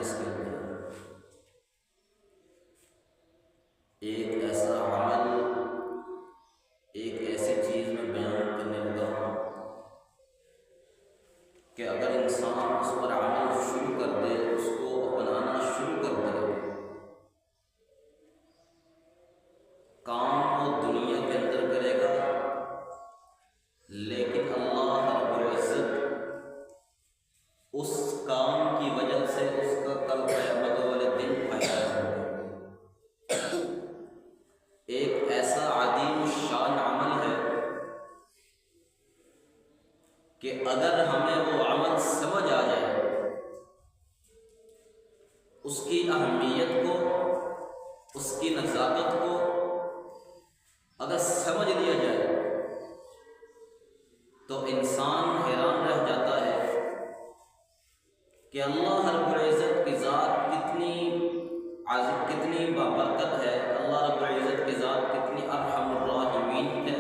مجلس کے اندر ایک ایسا عمل، ایک ایسی چیز میں بیان کرنے لگا ہوں کہ اگر انسان اس پر عمل شروع کر دے، اس کو اپنانا شروع کر دے، کام وہ دنیا کے اندر کرے گا، لیکن اللہ رب العزت اس کام کی وجہ سے اس کا کل قیامت والے دن فائدہ ہوگا۔ ایک ایسا عظیم الشان عمل ہے کہ اگر ہمیں وہ عمل سمجھ آ جائے، اس کی اہمیت کو، اس کی نزاکت کو اگر سمجھ لیا جائے تو انسان حیران رہ جاتا ہے کہ اللہ رب العزت کی ذات کتنی بابرکت ہے، اللہ رب العزت کی ذات کتنی ارحم الراحمین ہے،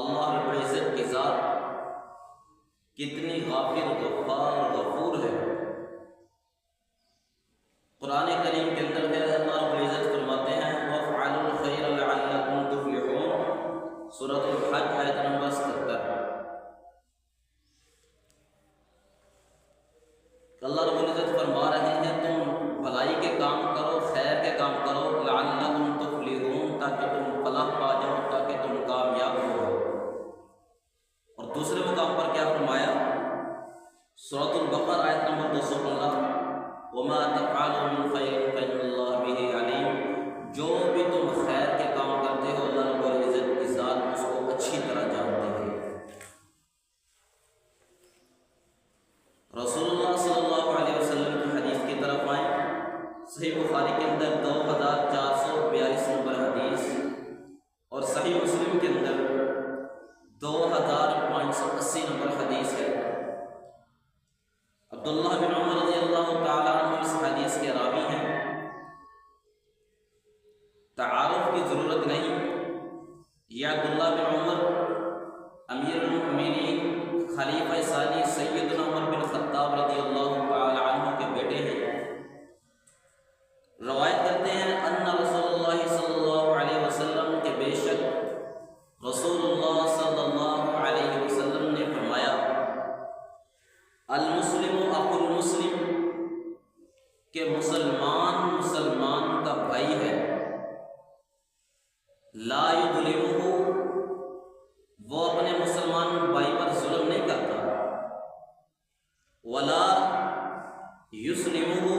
اللہ رب العزت کی ذات کتنی غافر غفار غفور ہے۔ قرآن کریم کے اندر ہے، اللہ رب العزت فرماتے ہیں وَافْعَلُوا الْخَيْرَ لَعَلَّكُمْ تُفْلِحُونَ، سورۃ الحج آیت نمبر 77۔ اللہ رب العزت فرما رہے ہیں تم بھلائی کے کام کرو، خیر کے کام کرو، لعلکم تفلحون، تاکہ تم فلاح پا جاؤ، تاکہ تم کامیاب ہو جاؤ۔ اور دوسرے مقام پر کیا فرمایا؟ سورۃ البقرہ آیت نمبر 215، وما تفعلوا من خیر فإن اللہ بہ علیم، جو بھی تم خیر کے کام کرتے ہو اللہ رب العزت کی ذات اس کو اچھی طرح جانتے ہیں۔ رسول اللہ صلی اللہ علیہ وسلم کی حدیث کی طرف آئیں، صحیح بخاری کے اندر 2442 نمبر حدیث اور صحیح مسلم کے اندر 2580 نمبر حدیث ہے۔ عبداللہ بن عمر رضی اللہ تعالیٰ عنہ اس حدیث کے راوی ہیں۔ تعارف کی ضرورت نہیں، یہ عبداللہ بن عمر امیر المؤمنین خلیفہ ثانی سیدنا عمر بن خطاب رضی اللہ تعالی عنہ کے بیٹے ہیں۔ روایت کرتے ہیں ان رسول اللہ صلی اللہ علیہ وسلم کے بے شک رسول اللہ صلی اللہ علیہ وسلم نے فرمایا المسلم اخو المسلم، کہ مسلمان مسلمان کا بھائی ہے، لا یظلمہ، وہ اپنے مسلمان بھائی پر ظلم نہیں کرتا، ولا یسلمہ،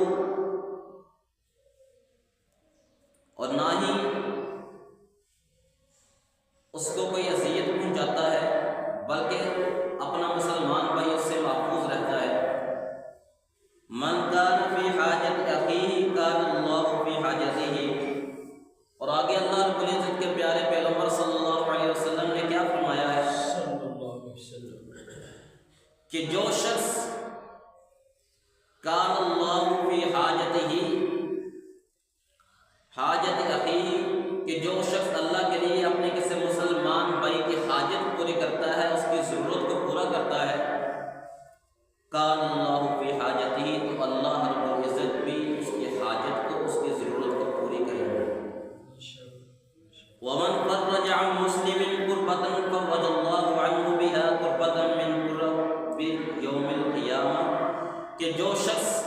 اور نہ ہی اس کو کوئی اذیت پہنچاتا ہے، بلکہ اپنا مسلمان بھائی اس سے محفوظ رہتا ہے۔ من کان فی حاجت اخیہ کان اللہ فی حاجتہ، اور آگے اللہ رب العزت کے پیارے پیغمبر صلی اللہ علیہ وسلم نے کیا فرمایا ہے کہ جو شخص کان اللہ فی حاجتہ، حاجت اخیہ، کہ جو شخص اللہ کے لیے اپنے کسی مسلمان بھائی کی حاجت پوری کرتا ہے، اس کی ضرورت کو پورا کرتا ہے، کان اللہ فی حاجتہ، تو اللہ رب العزت بھی اس کی حاجت کو، اس کی ضرورت کو پوری کرے گا۔ ومن فرج عن مسلم کربۃ فرج اللہ عنہ بها کربۃ من کرب یوم القیامہ، کہ جو شخص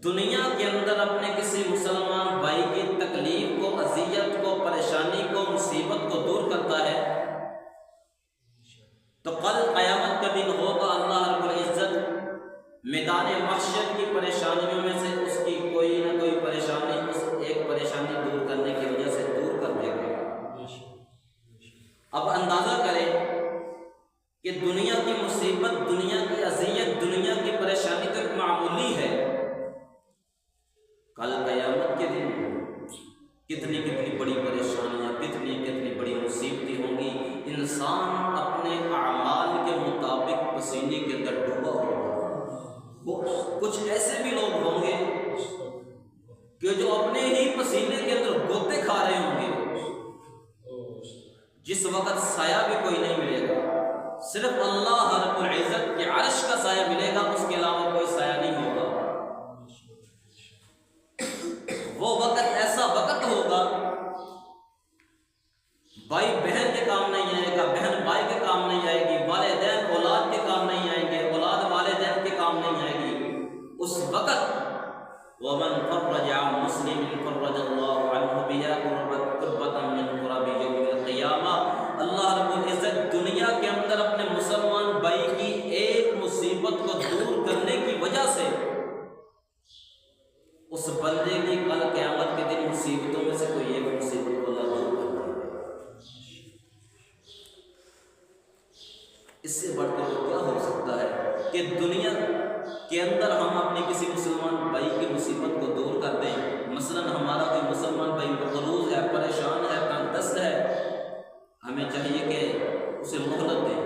دنیا کے اندر اپنے کسی مسلمان بھائی کی تکلیف کو، اذیت کو، پریشانی کو، مصیبت کو دور کرتا ہے، تو کل قیامت کا دن ہوگا اللہ رب العزت میدان محشر کی پریشانیوں میں سے اس کی کوئی نہ کوئی پریشانی، اس ایک پریشانی دور کرنے کی وجہ سے دور کر دے گا۔ اب اندازہ کریں کہ دنیا کی مصیبت، دنیا کی اذیت، دنیا کی پریشانی تو ایک معمولی ہے، کل قیامت کے دن کتنی کتنی بڑی پریشانیاں، کتنی بڑی مصیبتیں ہوں گی۔ انسان اپنے اعمال کے مطابق پسینے کے اندر ڈوبا ہوگا۔ کچھ ایسے بھی لوگ ہوں گے ومن فرج عن مسلم فرج اللہ عنہ بها قربۃ من قرب یوم القیامہ۔ اللہ رب العزت دنیا کے اندر اپنے مسلمان بھائی کی ایک مصیبت کو دور کرنے کی وجہ سے اس بندے کی کل قیامت کے دن مصیبتوں میں سے کوئی ایک مصیبت کو اللہ دور کر دے گا۔ اس سے بڑھ کر کیا ہو سکتا ہے کہ دنیا کے اندر ہم اپنے کسی مسلمان بھائی کی مصیبت کو دور کر دیں۔ مثلا ہمارا کوئی مسلمان بھائی مقروض ہے، پریشان ہے، تنگ دست ہے، ہمیں چاہیے کہ اسے مہلت دیں۔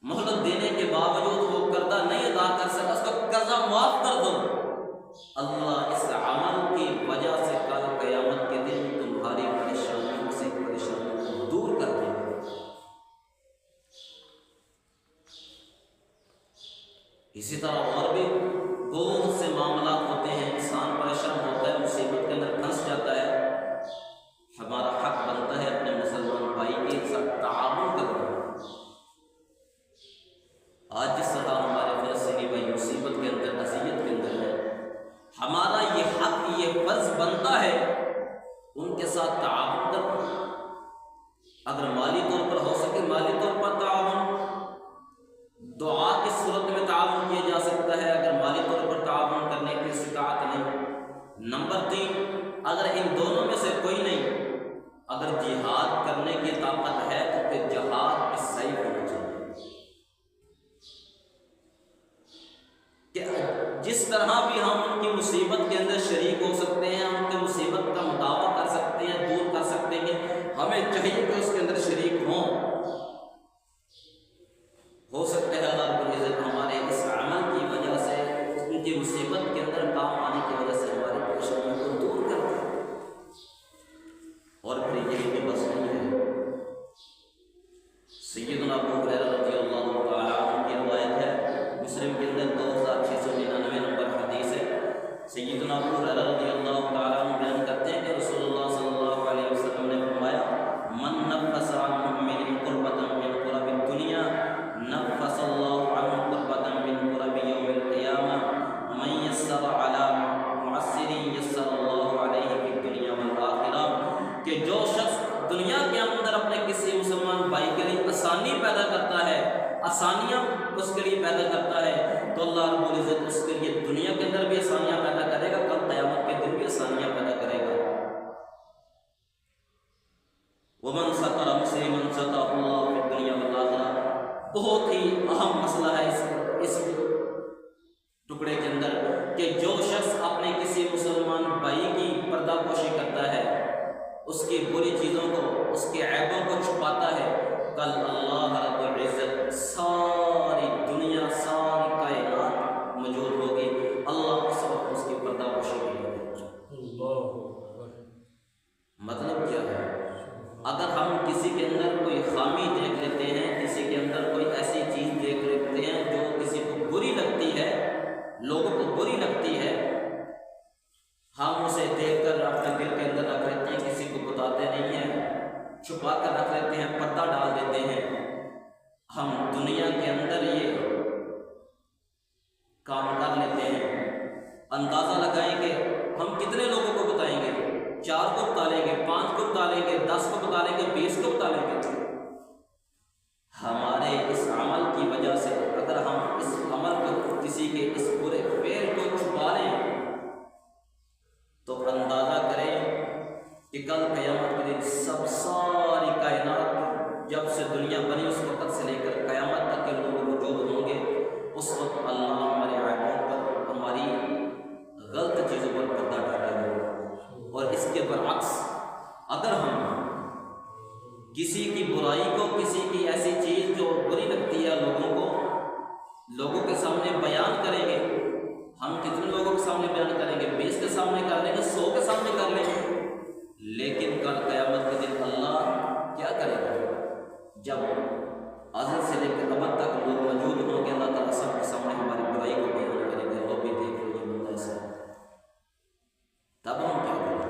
مہلت دینے کے باوجود وہ قرضہ نہیں ادا کر سکا، اس کا قرضہ معاف کر دو، اللہ اس عمل کی وجہ سے کل قیامت کے دن تمہاری پریشانیوں سے پریشانیوں کو دور کر دے گا۔ اسی طرح اور بھی بہت سے معاملات ہوتے ہیں، انسان پریشان ہوتا ہے، مصیبت کے اندر پھنس جاتا ہے، ہمارا حق بنتا ہے اپنے مسلمان بھائی کے ساتھ تعاون کرنا۔ آج جس طرح ہمارے فلسطینی بھائی مصیبت کے اندر، اذیت کے اندر ہے، ہمارا یہ حق، یہ فرض بنتا ہے ان کے ساتھ تعاون کرنا۔ اگر مالی طور پر ہو سکے مالی طور پر تعاون، دعا کی صورت میں تعاون کیا جا سکتا ہے اگر مالی طور پر تعاون کرنے کی استطاعت نہیں۔ نمبر 3، اگر ان دونوں میں سے کوئی نہیں، اگر جہاد کرنے کی طاقت ہے تو پھر جہاد بھی صحیح ہونا چاہیے کہ جس طرح بھی ہم ان کی مصیبت کے اندر شریک ہو سکتے ہیں، ان کی مصیبت کا مداوع کر سکتے ہیں، دور کر سکتے ہیں، ہمیں چاہیے کہ اس کے اندر شریک ہوں۔ ہو سکتا ہے اللہ رب العزت ہمارے اس عمل کی وجہ سے، ان کی مصیبت کے اندر کام آنے کی وجہ سے ہماری پریشانیوں کو دور کر دے۔ اور پھر یہی تو بس نہیں ہے، سیدنا ابو ہریرہ رضی اللہ تعالی عنہ کی روایت ہے، مسلم کے اندر 2699 نمبر حدیث ہے۔ سیدنا ابو ہریرہ رضی اللہ تعالی عنہ بیان کرتے ہیں کہ رسول اللہ صلی اللہ علیہ وسلم نے فرمایا، من نفس عن مؤمن قربۃ من قرب الدنیا نفس اللہ عنہ قربۃ من قرب یوم القیامہ، من یسر علی معسر یسر اللہ علیہ فی الدنیا والآخرہ، کہ جو شخص دنیا کے اندر اپنے کسی مسلمان بھائی کے لیے آسانی پیدا کرتا ہے، آسانیاں اس کے لیے پیدا کرتا ہے، تو اللہ رب العزت اس کے لیے دنیا کے اندر بھی آسانیاں پیدا کرے گا، کل قیامت کے دن بھی آسانیاں پیدا کرے گا۔ ومن ستر مسلما سترہ اللہ فی الدنیا والآخرہ، بہت ہی اہم مسئلہ ہے اس ٹکڑے کے اندر کہ جو شخص اپنے کسی مسلمان بھائی کی پردہ پوشی کرتا ہے، اس کی بری چیزوں کو، اس کے عیبوں کو چھپاتا ہے، کل اللہ رب العزت ساری دنیا، ساری کائنات موجود ہوگی، اللہ اس وقت اس کی پردہ پوشی کرے گا۔ مطلب کیا ہے؟ اگر ہم کسی کے اندر کوئی خامی دیکھ لیتے ہیں، کسی کے اندر کوئی ایسی چیز دیکھ لیتے ہیں جو کسی کو بری لگتی ہے، لوگوں کو بری لگتی ہے، ہم اسے دیکھ کر اپنے دل کے اندر رکھ لیتے ہیں، کسی کو بتاتے نہیں ہیں، چھپا کر رکھ لیتے ہیں، پردہ ڈال دیتے ہیں۔ ہم دنیا کے اندر یہ کام کر لیتے ہیں، اندازہ لگائیں گے ہم کتنے لوگوں کو بتائیں گے، 4 کو بتا لیں گے، 5 کو بتا لیں گے، 10 کو بتا لیں گے، 20 کو بتا لیں گے۔ ہمارے اس عمل کی وجہ سے اگر ہم اس عمل کو، کسی کے اس برے فعل کو چھپا لیں تو اندازہ کریں کہ کل قیامت کے دن ساری کائنات جب سے دنیا بنی اس وقت سے لے کر قیامت تک کے لوگ موجود ہوں گے، اس وقت اللہ ہمارے عیبوں پر، ہماری غلط چیزوں پر پردہ ڈالے گا۔ اور اس کے برعکس اگر ہم کسی کی برائی کو، کسی کی ایسی چیز جو بری لگتی ہے لوگوں کے سامنے بیان کریں گے، ہم کتنے لوگوں کے سامنے بیان کریں گے؟ 20 کے سامنے کر لیں گے، 100 کے سامنے کر لیں گے، لیکن کل قیامت کے دن اللہ کیا کرے گا؟ جب ازل سے لے کر ابد تک لوگ موجود ہوں گے، اللہ تعالیٰ سب کے سامنے ہماری برائی کو بیان کرے گا، لوگ بھی دیکھ لو یہ بندہ ایسا ہے، تب ہم کیا کریں گے؟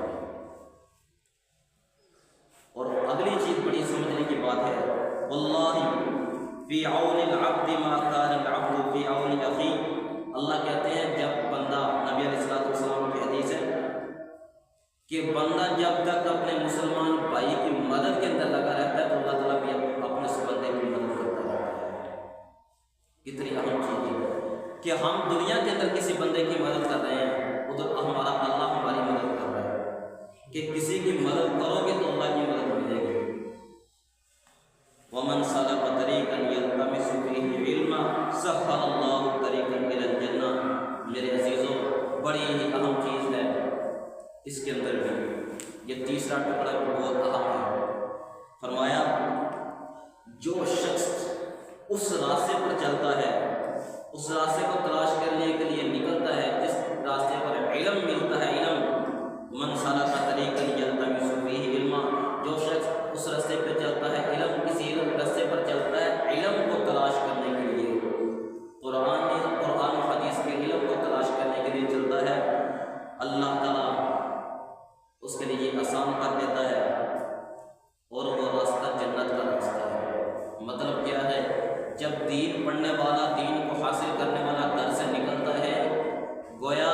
اور اگلی چیز بڑی سمجھنے کی بات ہے، واللہ فی عون العبد ما کان العبد فی عون اخیہ، اللہ کہتے ہیں جب بندہ، نبی علیہ کہ بندہ جب تک اپنے مسلمان بھائی کی مدد کے اندر لگا رہتا ہے تو اللہ تعالیٰ بھی اپنے اس بندے کی مدد کرتا رہتا ہے۔ کتنی اہم چیز ہے کہ ہم دنیا کے اندر کسی بندے کی مدد کر رہے ہیں، ادھر ہمارا اللہ ہماری مدد کر رہا ہے کہ کسی کی مدد کرو گے تو اللہ کی مدد ملے گی۔ وَمَنْ سَلَكَ طَرِيقًا يَلْتَمِسُ فِيهِ عِلْمًا سَهَّلَ اللَّهُ طَرِيقًا إِلَى الْجَنَّةِ۔ میرے عزیزوں، بڑی ہی اہم چیز ہے اس کے اندر بھی، یہ تیسرا ٹکڑا بھی بہت اہم ہے۔ فرمایا جو شخص اس راستے پر چلتا ہے، اس راستے کو تلاش کرنے کے لیے نکلتا ہے جس راستے پر علم ملتا ہے، علم، من سلک طریقا یلتمس فیہ علما، جو شخص اس راستے پہ چلتا ہے، علم، کسی راستے پر چلتا ہے علم کو تلاش کرنے کے لیے، قرآن و حدیث کے علم کو تلاش کرنے کے لیے چلتا ہے، اللہ تعالیٰ اس کے لیے آسان کر دیتا ہے اور وہ راستہ جنت کا راستہ ہے۔ مطلب کیا ہے؟ جب دین پڑھنے والا، دین کو حاصل کرنے والا گھر سے نکلتا ہے، گویا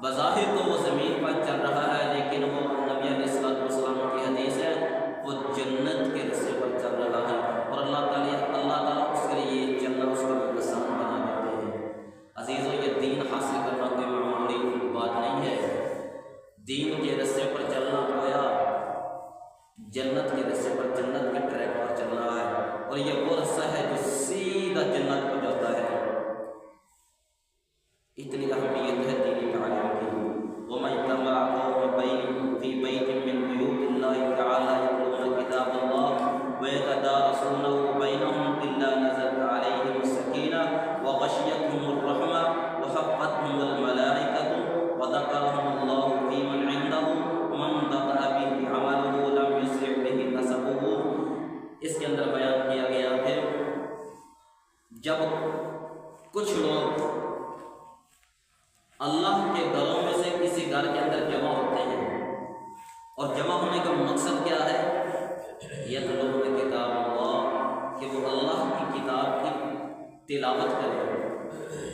بظاہر تو وہ زمین پر چل رہا ہے لیکن وہ نبی علیہ السلام کی حدیث ہے وہ جنت کے راستے پر چل رہا ہے، اور اللہ تعالیٰ اس کے لیے چلنا اس کا آسان بنا دیتے ہیں۔ عزیزوں، یہ دین حاصل کرنا کوئی معمولی بات نہیں ہے۔ دین کے راستے پر چلنا گویا جنت کے راستے پر، جنت کے ٹریک پر چل رہا ہے، اور یہ وہ راستہ ہے جو سیدھا جنت کو جاتا ہے۔ اتنی اہمیت ہے دینی تعلیم کی۔ وَمَا اجْتَمَعَ قَوْمٌ فِي بَيْتٍ مِّن بُيُوتِ اللَّهِ تَعَالَىٰ يَتْلُونَ كِتَابَ اللَّهِ وَيَتَدَارَسُونَهُ بَيْنَهُمْ إِلَّا نَزَلَتْ عَلَيْهِمُ السَّكِينَةُ وَغَشِيَتْهُمُ الرَّحْمَةُ وَحَفَّتْهُمُ الْمَلَائِكَةُ وَذَكَرَهُمُ اللَّهُ فِي مَنْ عِندَهُ وَمَنْ بَطَأَ بِهِ عَمَلُهُ لَمْ يُسْرِعْ بِهِ نَسَبُهُ۔ اس کے اندر بیان کیا گیا ہے جب کچھ لوگ اللہ کے گھروں میں سے کسی گھر کے اندر جمع ہوتے ہیں، اور جمع ہونے کا مقصد کیا ہے؟ یتلون کتاب اللہ، کہ وہ اللہ کی کتاب کی تلاوت کریں،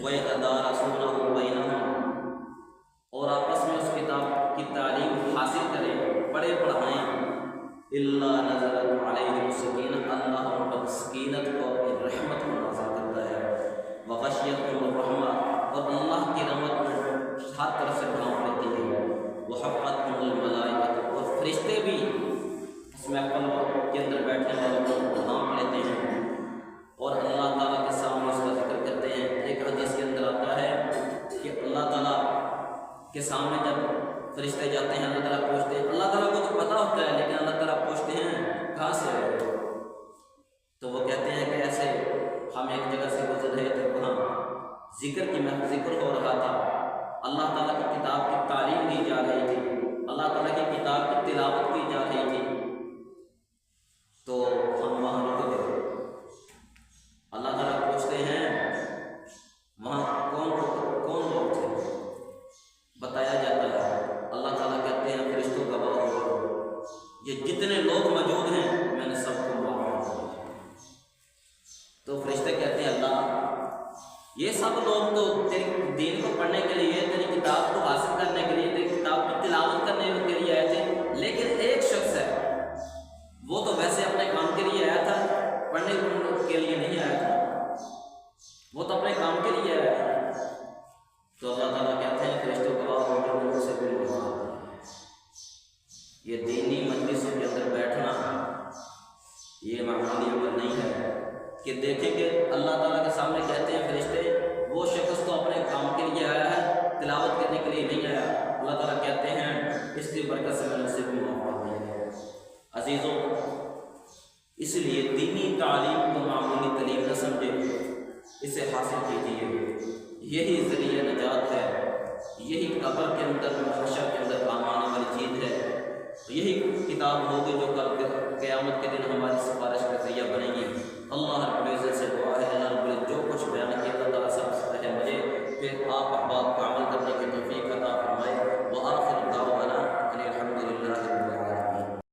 وَيَتَدَارَسُونَهُ بَيْنَهُمْ، اور آپس میں اس کتاب کی تعلیم حاصل کریں، پڑھے پڑھائیں، إِلَّا نَزَلَتْ عَلَيْهِمُ السَّكِينَةُ، اللہ ان پر سکینت کو، اپنی رحمت کو نازل کرتا ہے، وَغَشِيَتْهُمُ الرَّحْمَةُ، اور اللہ کی رحمت ہر طرف سے ڈھانپ لیتی ہے، وَحَفَّتْهُمُ الْمَلَائِكَةُ، اور فرشتے بھی اس محفل کے اندر بیٹھنے والوں کو ڈھانپ لیتے ہیں اور اللہ تعالیٰ کے سامنے اس کا ذکر کرتے ہیں۔ ایک حدیث کے اندر آتا ہے کہ اللہ تعالیٰ کے سامنے جب فرشتے جاتے ہیں، اللہ تعالیٰ پوچھتے ہیں، اللہ تعالیٰ کو تو پتہ ہوتا ہے لیکن اللہ تعالیٰ پوچھتے ہیں کہاں سے آئے ہو؟ تو وہ کہتے ہیں کہ ایسے ہم ایک جگہ سے گزر رہے تھے، وہاں ذکر ہو رہا تھا، اللہ تعالیٰ کی کتاب کی تعلیم دی جا رہی تھی، اللہ تعالیٰ کی کتاب کی تلاوت کی جا رہی تھی، تو ہم وہاں رک گئے۔ اللہ تعالیٰ پوچھتے ہیں وہاں کون لوگ تھے؟ بتایا جاتا ہے، اللہ تعالیٰ کہتے ہیں فرشتوں کا گواہ ہو، یہ جتنے لوگ موجود ہیں میں نے سب کو معاف کر دیا۔ تو فرشتے کہتے ہیں اللہ، یہ سب لوگ تو تیری دین کو پڑھنے کے لیے، تیری کتاب کو حاصل کرنے کے لیے، تیری کتاب کی تلاوت کرنے کے لیے آئے تھے، لیکن ایک شخص ہے وہ تو ویسے اپنے کام کے لیے آیا تھا، پڑھنے کے لیے نہیں آیا تھا، وہ تو اپنے کام کے لیے آیا تھا۔ تو اللہ تعالیٰ کہتے ہیں فرشتوں گواہ ہو جو مجھ سے بھی گواہ ہے۔ یہ دینی مجلسوں کے اندر بیٹھنا یہ معمولی عمل نہیں ہے کہ دیکھیں کہ اللہ تعالیٰ کے سامنے کہتے ہیں فرشتے وہ شخص تو اپنے کام کے لیے آیا ہے، تلاوت کرنے کے لیے نہیں آیا۔ اللہ تعالیٰ کہتے ہیں اس کی برکت سے میں نے اسے بھی معاف کر دیا ہے۔ عزیزوں، اس لیے دینی تعلیم کو معمولی تعلیم نہ سمجھے، اسے حاصل کیجیے، یہی ذریعہ نجات ہے، یہی قبر کے اندر، محشر کے اندر کام آنے والی چیز ہے، یہی کتاب ہوگی جو کل قیامت کے دن ہماری سفارش کا ذریعہ بنے گی۔ اللہ رب العزت سے دعا ہے